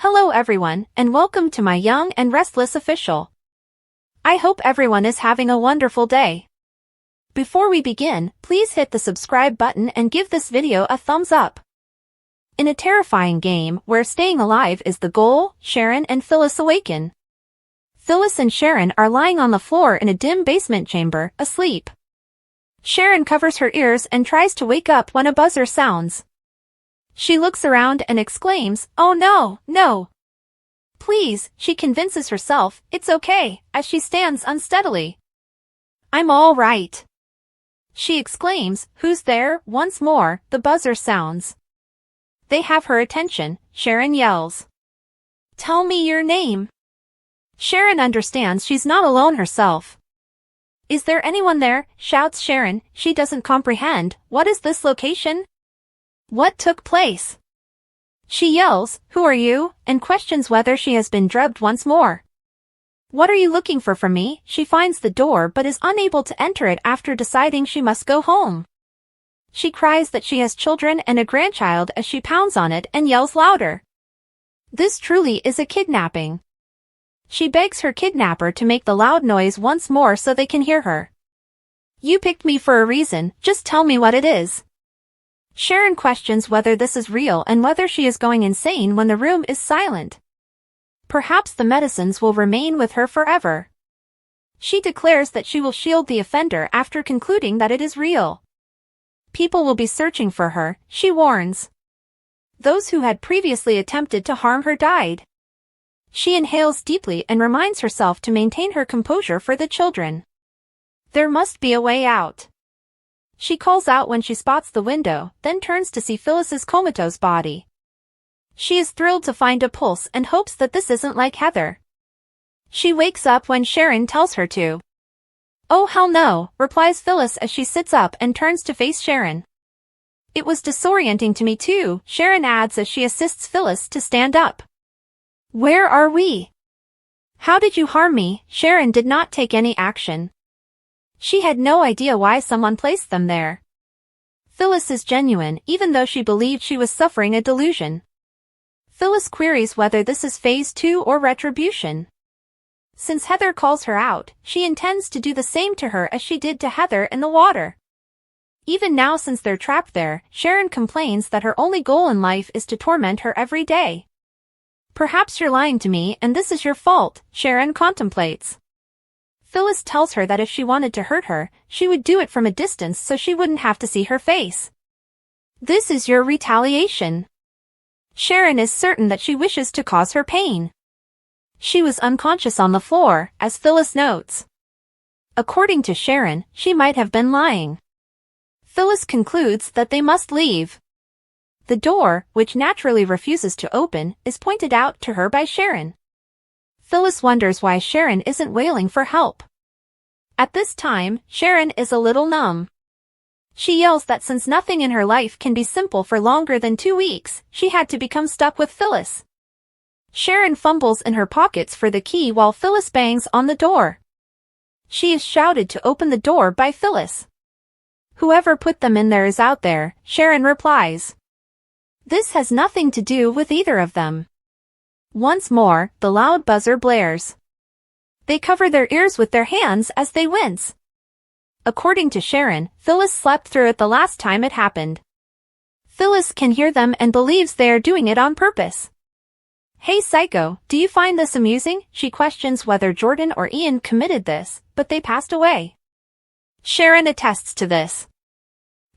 Hello everyone, and welcome to my Young and Restless official. I hope everyone is having a wonderful day. Before we begin, please hit the subscribe button and give this video a thumbs up. In a terrifying game where staying alive is the goal, Sharon and Phyllis awaken. Phyllis and Sharon are lying on the floor in a dim basement chamber, asleep. Sharon covers her ears and tries to wake up when a buzzer sounds. She looks around and exclaims, "Oh no, no!" Please, she convinces herself, it's okay, as she stands unsteadily. "I'm all right," she exclaims. "Who's there?" Once more, the buzzer sounds. They have her attention. Sharon yells, "Tell me your name." Sharon understands she's not alone herself. "Is there anyone there?" shouts Sharon. She doesn't comprehend. What is this location? What took place? She yells, "Who are you?" and questions whether she has been drugged once more. "What are you looking for from me?" She finds the door but is unable to enter it after deciding she must go home. She cries that she has children and a grandchild as she pounds on it and yells louder. This truly is a kidnapping. She begs her kidnapper to make the loud noise once more so they can hear her. "You picked me for a reason, just tell me what it is." Sharon questions whether this is real and whether she is going insane when the room is silent. Perhaps the medicines will remain with her forever. She declares that she will shield the offender after concluding that it is real. People will be searching for her, she warns. Those who had previously attempted to harm her died. She inhales deeply and reminds herself to maintain her composure for the children. There must be a way out. She calls out when she spots the window, then turns to see Phyllis's comatose body. She is thrilled to find a pulse and hopes that this isn't like Heather. She wakes up when Sharon tells her to. "Oh hell no," replies Phyllis as she sits up and turns to face Sharon. "It was disorienting to me too," Sharon adds as she assists Phyllis to stand up. "Where are we? How did you harm me?" Sharon did not take any action. She had no idea why someone placed them there. Phyllis is genuine, even though she believed she was suffering a delusion. Phyllis queries whether this is phase 2 or retribution. Since Heather calls her out, she intends to do the same to her as she did to Heather in the water. Even now, since they're trapped there, Sharon complains that her only goal in life is to torment her every day. "Perhaps you're lying to me and this is your fault," Sharon contemplates. Phyllis tells her that if she wanted to hurt her, she would do it from a distance so she wouldn't have to see her face. "This is your retaliation." Sharon is certain that she wishes to cause her pain. She was unconscious on the floor, as Phyllis notes. According to Sharon, she might have been lying. Phyllis concludes that they must leave. The door, which naturally refuses to open, is pointed out to her by Sharon. Phyllis wonders why Sharon isn't wailing for help. At this time, Sharon is a little numb. She yells that since nothing in her life can be simple for longer than 2 weeks, she had to become stuck with Phyllis. Sharon fumbles in her pockets for the key while Phyllis bangs on the door. She is shouted to open the door by Phyllis. "Whoever put them in there is out there," Sharon replies. This has nothing to do with either of them. Once more, the loud buzzer blares. They cover their ears with their hands as they wince. According to Sharon, Phyllis slept through it the last time it happened. Phyllis can hear them and believes they are doing it on purpose. "Hey psycho, do you find this amusing?" She questions whether Jordan or Ian committed this, but they passed away. Sharon attests to this.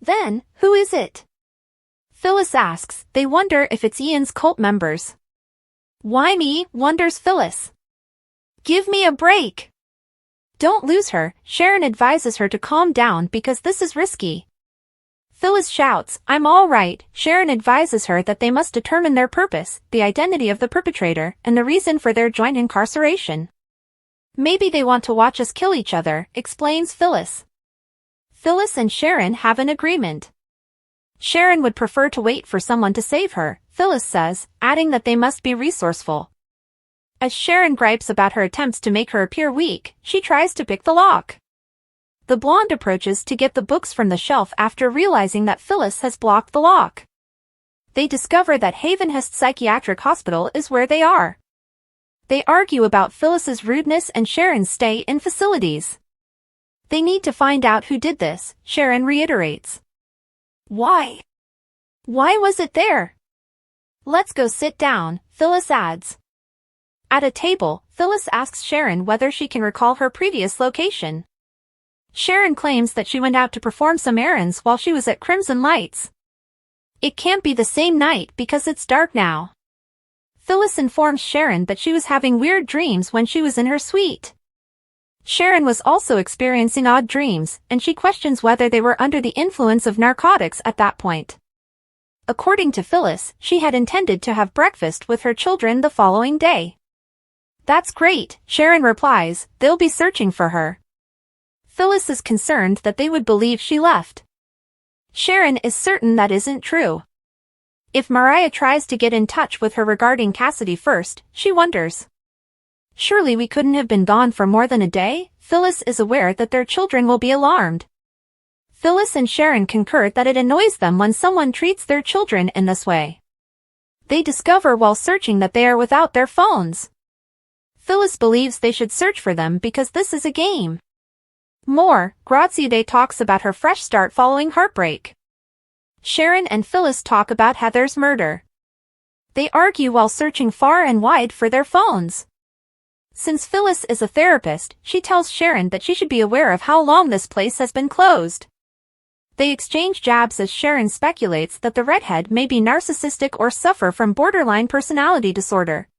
"Then, who is it?" Phyllis asks. They wonder if it's Ian's cult members. "Why me?" wonders Phyllis. "Give me a break." "Don't lose her," Sharon advises her to calm down because this is risky. Phyllis shouts, "I'm all right." Sharon advises her that they must determine their purpose, the identity of the perpetrator, and the reason for their joint incarceration. "Maybe they want to watch us kill each other," explains Phyllis. Phyllis and Sharon have an agreement. Sharon would prefer to wait for someone to save her, Phyllis says, adding that they must be resourceful. As Sharon gripes about her attempts to make her appear weak, she tries to pick the lock. The blonde approaches to get the books from the shelf after realizing that Phyllis has blocked the lock. they discover that Havenhurst Psychiatric Hospital is where they are. They argue about Phyllis's rudeness and Sharon's stay in facilities. They need to find out who did this, Sharon reiterates. Why? Why was it there? Let's go sit down, Phyllis adds. At a table, Phyllis asks Sharon whether she can recall her previous location. Sharon claims that she went out to perform some errands while she was at Crimson Lights. It can't be the same night because it's dark now. Phyllis informs Sharon that she was having weird dreams when she was in her suite. Sharon was also experiencing odd dreams, and she questions whether they were under the influence of narcotics at that point. According to Phyllis, she had intended to have breakfast with her children the following day. That's great, Sharon replies, they'll be searching for her. Phyllis is concerned that they would believe she left. Sharon is certain that isn't true. If Mariah tries to get in touch with her regarding Cassidy first, she wonders. Surely we couldn't have been gone for more than a day? Phyllis is aware that their children will be alarmed. Phyllis and Sharon concur that it annoys them when someone treats their children in this way. They discover while searching that they are without their phones. Phyllis believes they should search for them because this is a game. More, Graziade talks about her fresh start following heartbreak. Sharon and Phyllis talk about Heather's murder. They argue while searching far and wide for their phones. Since Phyllis is a therapist, she tells Sharon that she should be aware of how long this place has been closed. They exchange jabs as Sharon speculates that the redhead may be narcissistic or suffer from borderline personality disorder.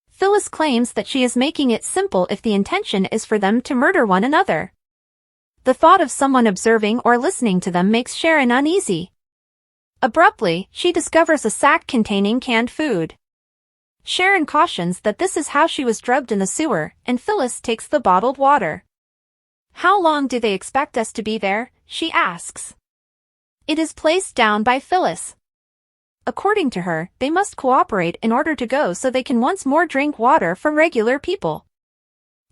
Phyllis claims that she is making it simple if the intention is for them to murder one another. The thought of someone observing or listening to them makes Sharon uneasy. Abruptly, she discovers a sack containing canned food. Sharon cautions that this is how she was drugged in the sewer, and Phyllis takes the bottled water. How long do they expect us to be there? She asks. It is placed down by Phyllis. According to her, they must cooperate in order to go so they can once more drink water from regular people.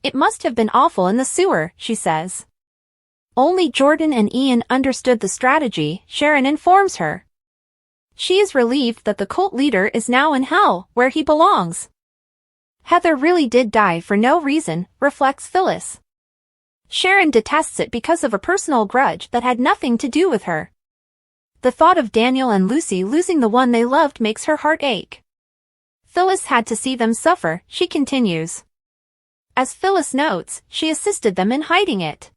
It must have been awful in the sewer, she says. Only Jordan and Ian understood the strategy, Sharon informs her. She is relieved that the cult leader is now in hell, where he belongs. Heather really did die for no reason, reflects Phyllis. Sharon detests it because of a personal grudge that had nothing to do with her. The thought of Daniel and Lucy losing the one they loved makes her heart ache. Phyllis had to see them suffer, she continues. As Phyllis notes, she assisted them in hiding it.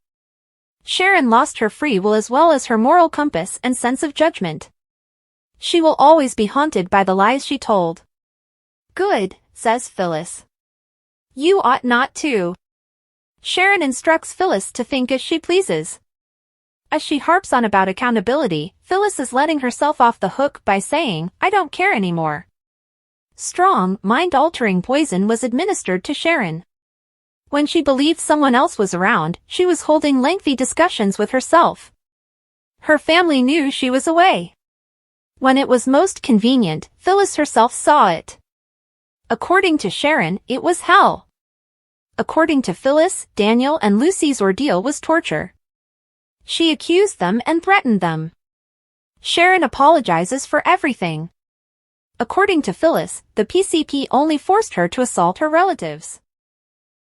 Sharon lost her free will as well as her moral compass and sense of judgment. She will always be haunted by the lies she told. Good, says Phyllis. You ought not to. Sharon instructs Phyllis to think as she pleases. As she harps on about accountability, Phyllis is letting herself off the hook by saying, I don't care anymore. Strong, mind-altering poison was administered to Sharon. When she believed someone else was around, she was holding lengthy discussions with herself. Her family knew she was away. When it was most convenient, Phyllis herself saw it. According to Sharon, it was hell. According to Phyllis, Daniel and Lucy's ordeal was torture. She accused them and threatened them. Sharon apologizes for everything. According to Phyllis, the PCP only forced her to assault her relatives.